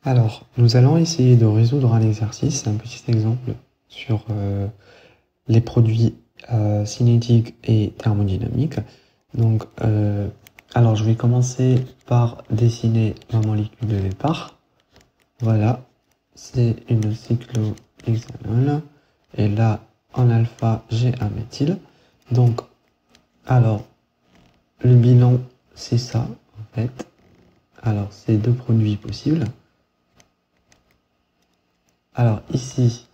Alors, nous allons essayer de résoudre un exercice, un petit exemple sur les produits cinétiques et thermodynamiques. Donc, alors je vais commencer par dessiner ma molécule de départ. Voilà, c'est une cyclohexanol. Et là, en alpha, j'ai un méthyle. Donc, alors, le bilan, c'est ça, en fait. Alors, c'est deux produits possibles. Alors ici,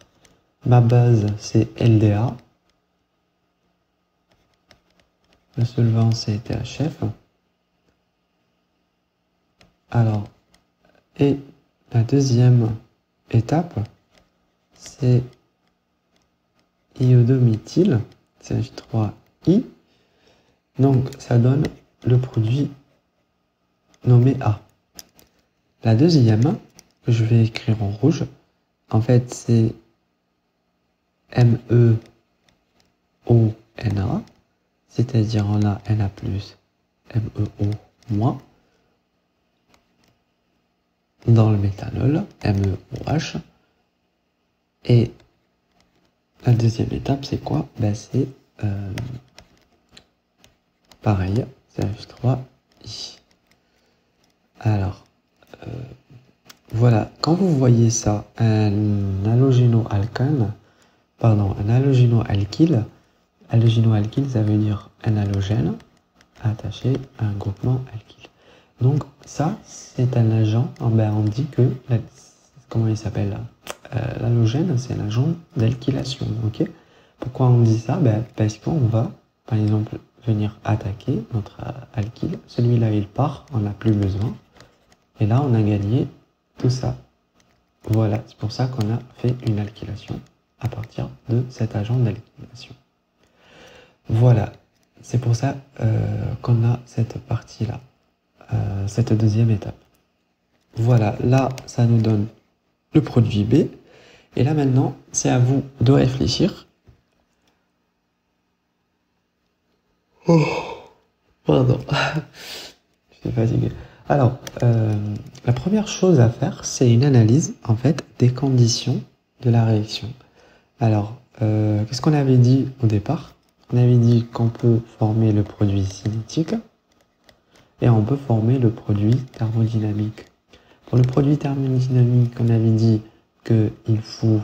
ma base c'est LDA, le solvant c'est THF. Alors, et la deuxième étape, c'est iodométhyle, CH3I. Donc ça donne le produit nommé A. La deuxième, que je vais écrire en rouge, en fait, c'est MEONA, c'est-à-dire on a Na+, MEO-, dans le méthanol, MEOH. Et la deuxième étape, c'est quoi? Ben, c'est pareil, CH3I. Alors, voilà, quand vous voyez ça, un halogénoalkane, pardon, un halogénoalkyle, halogénoalkyle, ça veut dire un halogène attaché à un groupement alkyle. Donc ça, c'est un agent, ben, on dit que, comment il s'appelle, l'halogène, c'est un agent d'alkylation, ok? Pourquoi on dit ça? Ben, parce qu'on va, par exemple, venir attaquer notre alkyle, celui-là il part, on n'a plus besoin, et là on a gagné tout ça. Voilà, c'est pour ça qu'on a fait une alkylation à partir de cet agent d'alkylation. Voilà, c'est pour ça qu'on a cette partie-là, cette deuxième étape. Voilà, là, ça nous donne le produit B. Et là, maintenant, c'est à vous de réfléchir. Oh, pardon, je suis fatigué. Alors, la première chose à faire, c'est une analyse, en fait, des conditions de la réaction. Alors, qu'est-ce qu'on avait dit au départ? On avait dit qu'on peut former le produit cinétique et on peut former le produit thermodynamique. Pour le produit thermodynamique, on avait dit qu'il faut...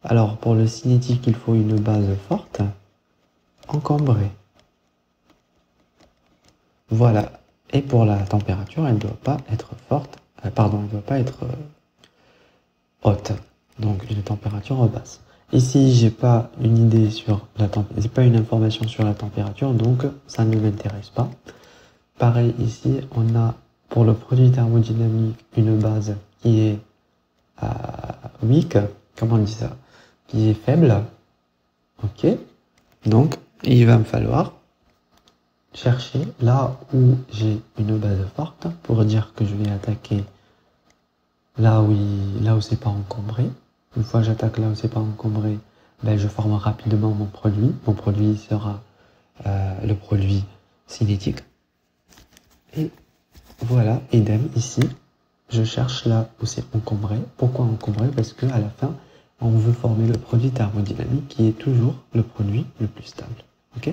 Alors, pour le cinétique, il faut une base forte, encombrée. Voilà. Et pour la température, elle ne doit pas être forte, pardon, elle ne doit pas être haute. Donc une température basse. Ici, j'ai pas une idée sur la température, j'ai pas une information sur la température, donc ça ne m'intéresse pas. Pareil ici, on a pour le produit thermodynamique une base qui est weak, comment on dit ça, qui est faible. Ok. Donc il va me falloir chercher là où j'ai une base forte pour dire que je vais attaquer là où c'est pas encombré. Une fois que j'attaque là où c'est pas encombré, ben je forme rapidement mon produit. Mon produit sera le produit cinétique. Et voilà, idem ici, je cherche là où c'est encombré. Pourquoi encombré? Parce que à la fin, on veut former le produit thermodynamique qui est toujours le produit le plus stable. Ok?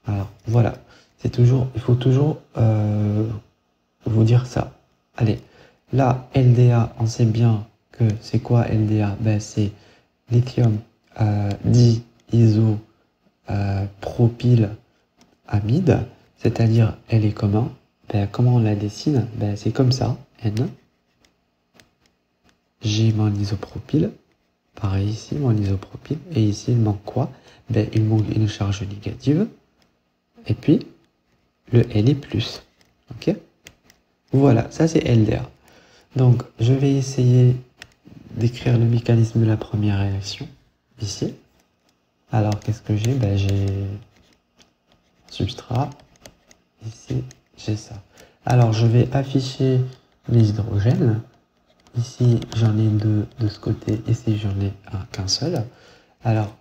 Alors voilà, c'est toujours, il faut toujours vous dire ça. Allez, là LDA, on sait bien que c'est quoi LDA? Ben c'est lithium diisopropylamide, c'est-à-dire elle est comment? Ben, comment on la dessine? Ben, c'est comme ça, N. J'ai mon isopropyl, pareil ici, mon isopropyl, et ici il manque quoi? Ben, il manque une charge négative, et puis le L est plus, ok? Voilà, ça c'est LDA. Donc, je vais essayer d'écrire le mécanisme de la première réaction, ici. Alors, qu'est-ce que j'ai? Ben, j'ai substrat, ici, j'ai ça. Alors, je vais afficher les hydrogènes. Ici, j'en ai deux de ce côté, ici, j'en ai qu'un seul. Alors,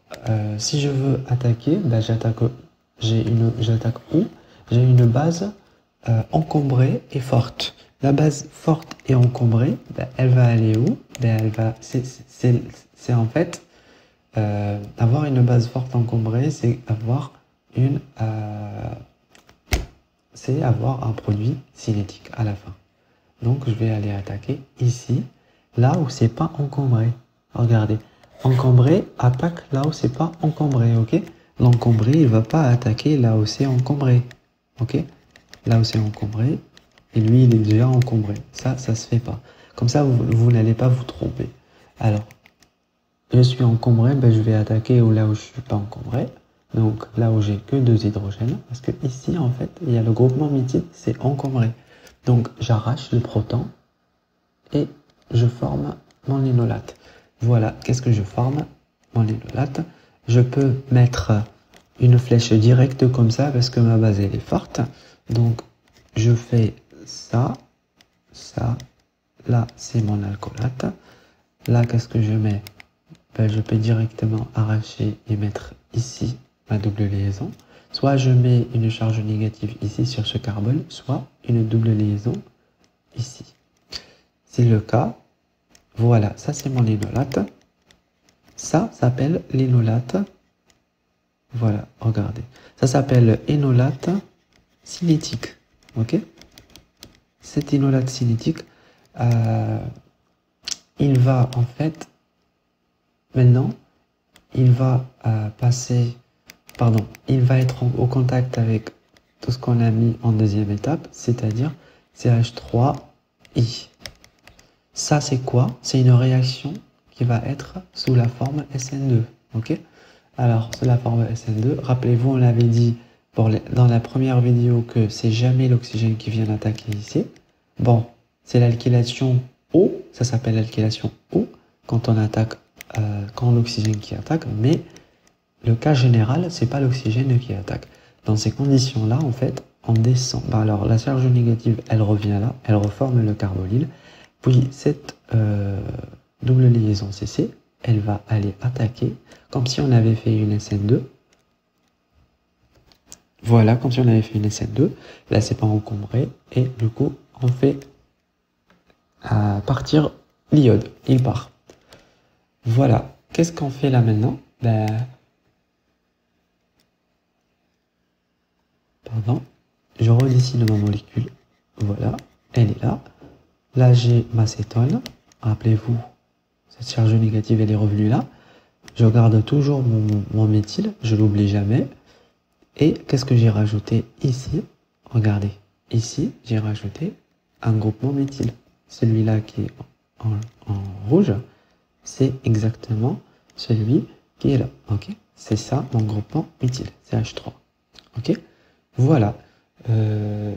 si je veux attaquer, ben, j'attaque où? J'ai une base encombrée et forte. La base forte et encombrée, ben, elle va aller où? Ben, elle va, c'est en fait, avoir une base forte encombrée, c'est avoir avoir un produit cinétique à la fin. Donc, je vais aller attaquer ici, là où c'est pas encombré. Regardez, encombré attaque là où c'est pas encombré, ok? L'encombré, il va pas attaquer là où c'est encombré, ok? Là où c'est encombré, et lui, il est déjà encombré. Ça se fait pas. Comme ça, vous n'allez pas vous tromper. Alors, je suis encombré, ben, je vais attaquer là où je suis pas encombré. Donc, là où j'ai que 2 hydrogènes, parce que ici, en fait, il y a le groupement méthyle, c'est encombré. Donc, j'arrache le proton et je forme mon linolate. Voilà, qu'est-ce que je forme? Mon linolate. Je peux mettre une flèche directe comme ça parce que ma base, elle est forte. Donc, je fais ça, ça. Là, c'est mon alcoolate. Là, qu'est-ce que je mets? Ben, je peux directement arracher et mettre ici ma double liaison. Soit je mets une charge négative ici sur ce carbone, soit une double liaison ici. C'est le cas. Voilà, ça c'est mon linolate. Ça s'appelle linolate. Voilà, regardez. Ça s'appelle énolate cinétique. Ok? Cet énolate cinétique, il va en fait, maintenant, il va il va être au contact avec tout ce qu'on a mis en deuxième étape, c'est-à-dire CH3I. Ça, c'est quoi? C'est une réaction qui va être sous la forme SN2. Ok? Alors, sous la forme SN2, rappelez-vous, on avait dit dans la première vidéo que c'est jamais l'oxygène qui vient attaquer ici. Bon, c'est l'alkylation O, ça s'appelle l'alkylation O, quand on attaque, quand l'oxygène qui attaque, mais le cas général, c'est pas l'oxygène qui attaque. Dans ces conditions-là, en fait, on descend. Ben alors, la charge négative, elle revient là, elle reforme le carbonyle. Puis, cette double liaison CC, elle va aller attaquer, comme si on avait fait une SN2. Voilà, comme si on avait fait une SN2. Là, c'est pas encombré. Et du coup, on fait partir l'iode. Il part. Voilà. Qu'est-ce qu'on fait là maintenant? Ben, pardon, je redessine ma molécule. Voilà, elle est là. Là, j'ai ma cétone. Rappelez-vous, cette charge négative, elle est revenue là. Je garde toujours mon méthyle, je l'oublie jamais. Et qu'est-ce que j'ai rajouté ici? Regardez, ici, j'ai rajouté un groupement méthyle. Celui-là qui est en rouge, c'est exactement celui qui est là. Ok, c'est ça mon groupement méthyle, CH3. Ok, voilà,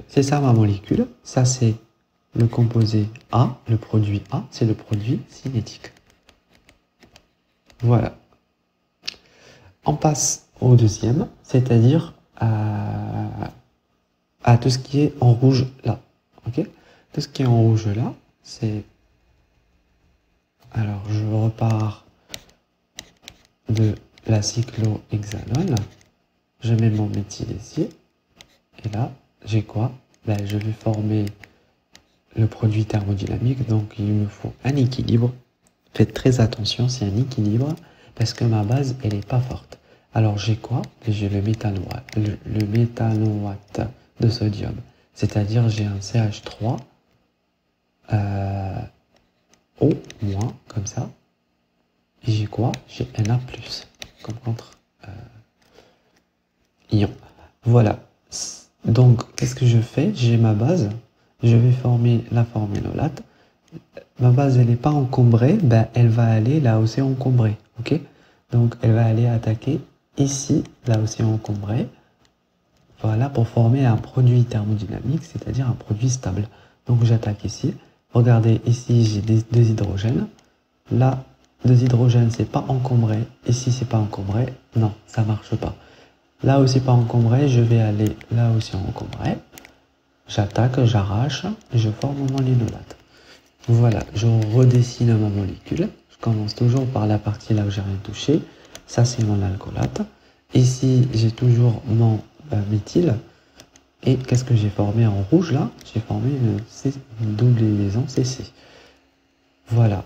c'est ça ma molécule. Ça c'est le composé A, le produit A, c'est le produit cinétique. Voilà. On passe au deuxième, c'est-à-dire à tout ce qui est en rouge là. Ok, tout ce qui est en rouge là, c'est... Alors, je repars de la cyclohexanone. Je mets mon méthyle ici. Et là, j'ai quoi? Ben, je vais former le produit thermodynamique. Donc, il me faut un équilibre. Faites très attention, c'est un équilibre. Parce que ma base, elle n'est pas forte. Alors, j'ai quoi? J'ai le méthanoate de sodium. C'est-à-dire, j'ai un CH3 O-, comme ça. Et j'ai quoi? J'ai Na+, comme contre ion. Voilà. Donc, qu'est-ce que je fais? J'ai ma base. Je vais former la forme énolate. Ma base, elle n'est pas encombrée. Ben, elle va aller là où c'est encombré. Ok? Donc, elle va aller attaquer ici, là où c'est encombré. Voilà, pour former un produit thermodynamique, c'est-à-dire un produit stable. Donc, j'attaque ici. Regardez, ici, j'ai 2 hydrogènes. Là, 2 hydrogènes, c'est pas encombré. Ici, c'est pas encombré. Non, ça marche pas. Là où c'est pas encombré, je vais aller là où c'est encombré. J'attaque, j'arrache, et je forme mon linolate. Voilà, je redessine ma molécule. Je commence toujours par la partie là où j'ai rien touché. Ça, c'est mon alcoolate. Ici, j'ai toujours mon méthyle. Et qu'est-ce que j'ai formé en rouge là? J'ai formé une double liaison CC. Voilà.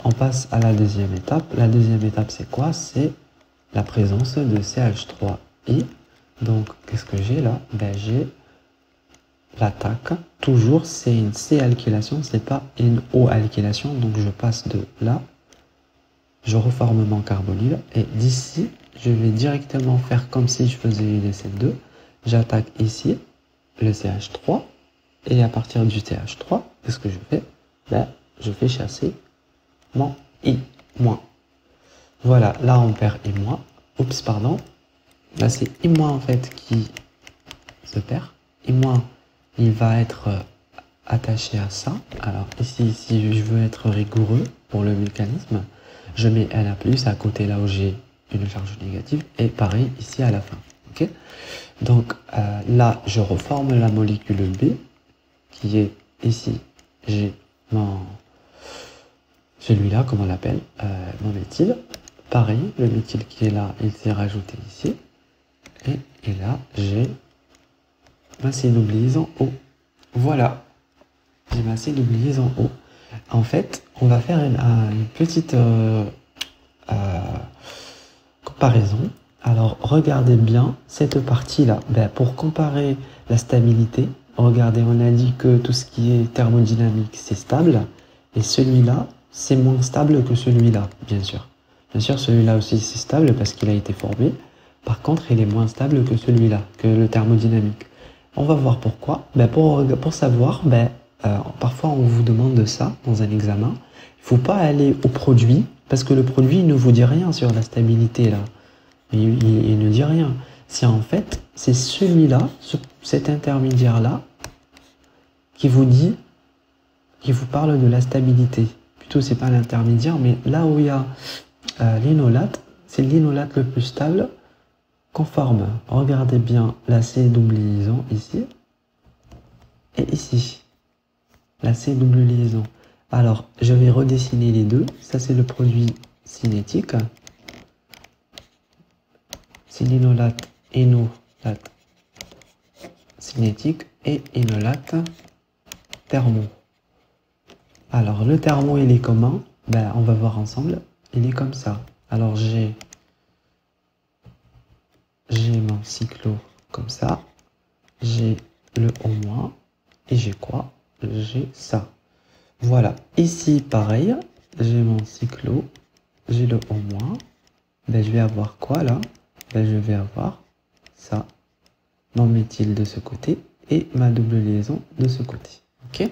On passe à la deuxième étape. La deuxième étape, c'est quoi? C'est la présence de CH3I. Donc, qu'est-ce que j'ai là? Ben, j'ai l'attaque. Toujours, c'est une C-alkylation, c'est pas une O-alkylation. Donc, je passe de là. Je reforme mon carbonyle. Et d'ici, je vais directement faire comme si je faisais une SN2. J'attaque ici le CH3. Et à partir du CH3, qu'est-ce que je fais? Ben, je fais chasser mon I-. Voilà, là on perd I-. Oups, pardon. Là c'est I- en fait qui se perd. I-, il va être attaché à ça. Alors ici, si je veux être rigoureux pour le mécanisme, je mets Na+, à côté là où j'ai une charge négative. Et pareil ici à la fin. Ok. Donc là, je reforme la molécule B, qui est ici, j'ai mon... celui-là, comment on l'appelle, mon méthyle. Pareil, le méthyle qui est là, il s'est rajouté ici. Et là, j'ai ma double liaison O. Voilà, j'ai ma double liaison O. En fait, on va faire une petite comparaison. Alors, regardez bien cette partie-là. Ben, pour comparer la stabilité, regardez, on a dit que tout ce qui est thermodynamique, c'est stable. Et celui-là, c'est moins stable que celui-là, bien sûr. Bien sûr, celui-là aussi, c'est stable parce qu'il a été formé. Par contre, il est moins stable que celui-là, que le thermodynamique. On va voir pourquoi. Ben, pour savoir, ben, parfois on vous demande ça dans un examen. Il ne faut pas aller au produit, parce que le produit il ne vous dit rien sur la stabilité, là. Il ne dit rien. C'est en fait, c'est celui-là, cet intermédiaire-là, qui vous dit, qui vous parle de la stabilité. Plutôt, c'est pas l'intermédiaire, mais là où il y a l'inolate, c'est l'inolate le plus stable qu'on forme. Regardez bien la C double liaison ici et ici. La C double liaison. Alors, je vais redessiner les deux. Ça, c'est le produit cinétique. C'est l'inolate, énolate cinétique et énolate thermo. Alors, le thermo, il est comment? Ben, on va voir ensemble. Il est comme ça. Alors, j'ai mon cyclo comme ça. J'ai le O-, et j'ai quoi? J'ai ça. Voilà. Ici, pareil. J'ai mon cyclo. J'ai le O-. Ben, je vais avoir quoi, là? Ben, je vais avoir ça. Mon méthyle de ce côté et ma double liaison de ce côté. Ok?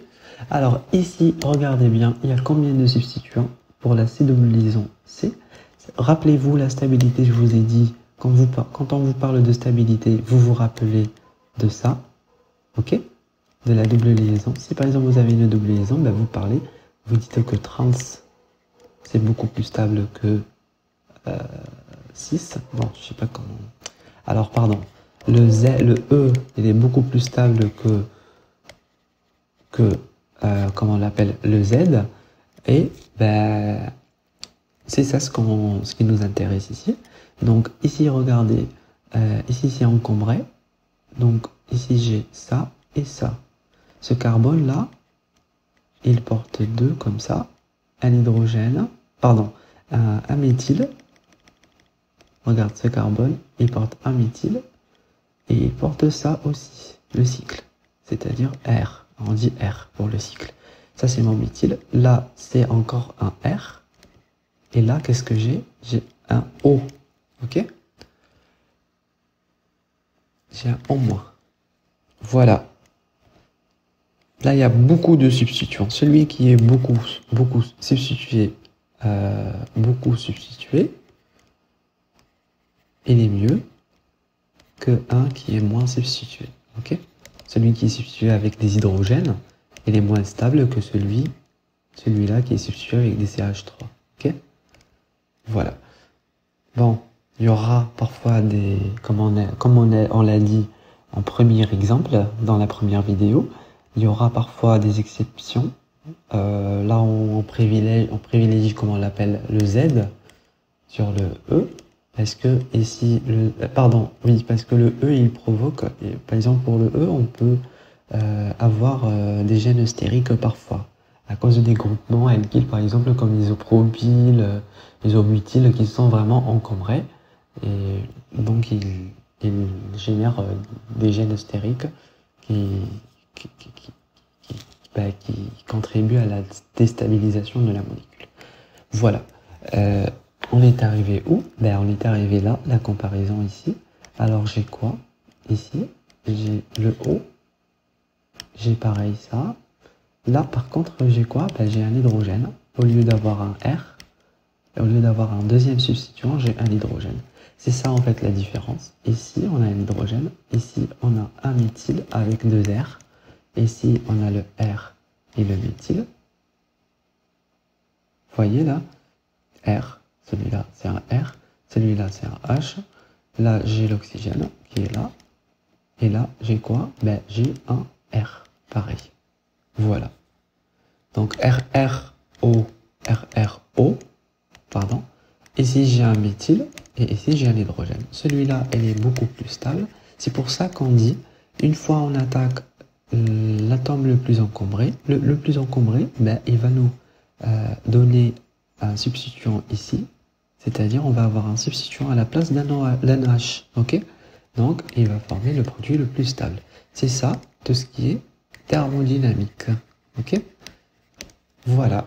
Alors ici, regardez bien, il y a combien de substituants pour la C double liaison C? Rappelez-vous la stabilité, je vous ai dit, quand on vous parle de stabilité, vous vous rappelez de ça, ok? De la double liaison. Si par exemple vous avez une double liaison, ben vous parlez, vous dites que trans, c'est beaucoup plus stable que 6. Bon, je sais pas comment. Alors, pardon. Le E, il est beaucoup plus stable que comment on l'appelle, le Z. Et ben, c'est ça ce qui nous intéresse ici. Donc ici, regardez, ici c'est encombré. Donc ici j'ai ça et ça. Ce carbone là, il porte deux comme ça, un hydrogène, pardon, un méthyle. Regarde ce carbone, il porte un méthyle. Et il porte ça aussi, le cycle, c'est-à-dire R. On dit R pour le cycle. Ça, c'est mon méthyle. Là, c'est encore un R. Et là, qu'est-ce que j'ai? J'ai un O. Ok? J'ai un O-. Voilà. Là, il y a beaucoup de substituants. Celui qui est beaucoup substitué, il est mieux que un qui est moins substitué. Ok? Celui qui est substitué avec des hydrogènes, il est moins stable que celui-là qui est substitué avec des CH3. Ok? Voilà. Bon, il y aura parfois des, comme on l'a dit en premier exemple, dans la première vidéo, il y aura parfois des exceptions. Là, on privilégie, comment on l'appelle, le Z sur le E. Parce que ici, pardon, oui, parce que le E, il provoque, par exemple pour le E, on peut avoir des gènes stériques parfois, à cause des groupements alkyles, par exemple, comme l'isopropyl, l'isobutyle, qui sont vraiment encombrés, et donc ils génèrent des gènes stériques qui, qui, qui, qui, qui contribuent à la déstabilisation de la molécule. Voilà. On est arrivé où? Ben, on est arrivé là, la comparaison ici. Alors j'ai quoi? Ici, j'ai le O. J'ai pareil ça. Là, par contre, j'ai quoi? Ben, j'ai un hydrogène. Au lieu d'avoir un R, au lieu d'avoir un deuxième substituant, j'ai un hydrogène. C'est ça en fait la différence. Ici, on a un hydrogène. Ici, on a un méthyle avec deux R. Ici, on a le R et le méthyle. Vous voyez là? R. Celui-là, c'est un R. Celui-là, c'est un H. Là, j'ai l'oxygène qui est là. Et là, j'ai quoi? Ben, j'ai un R. Pareil. Voilà. Donc, RRO, RRO, pardon. Ici, j'ai un méthyle. Et ici, j'ai un hydrogène. Celui-là, il est beaucoup plus stable. C'est pour ça qu'on dit, une fois on attaque l'atome le plus encombré, le plus encombré, ben, il va nous donner un substituant ici, c'est-à-dire on va avoir un substituant à la place d'un H, ok? Donc il va former le produit le plus stable. C'est ça, tout ce qui est thermodynamique, ok? Voilà.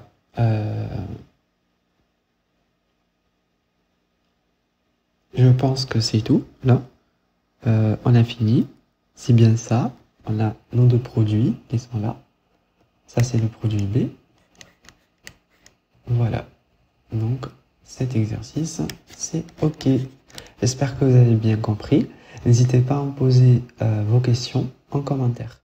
Je pense que c'est tout, là. On a fini, c'est bien ça. On a nos deux produits qui sont là. Ça, c'est le produit B. Voilà. Donc, cet exercice, c'est OK. J'espère que vous avez bien compris. N'hésitez pas à me poser vos questions en commentaire.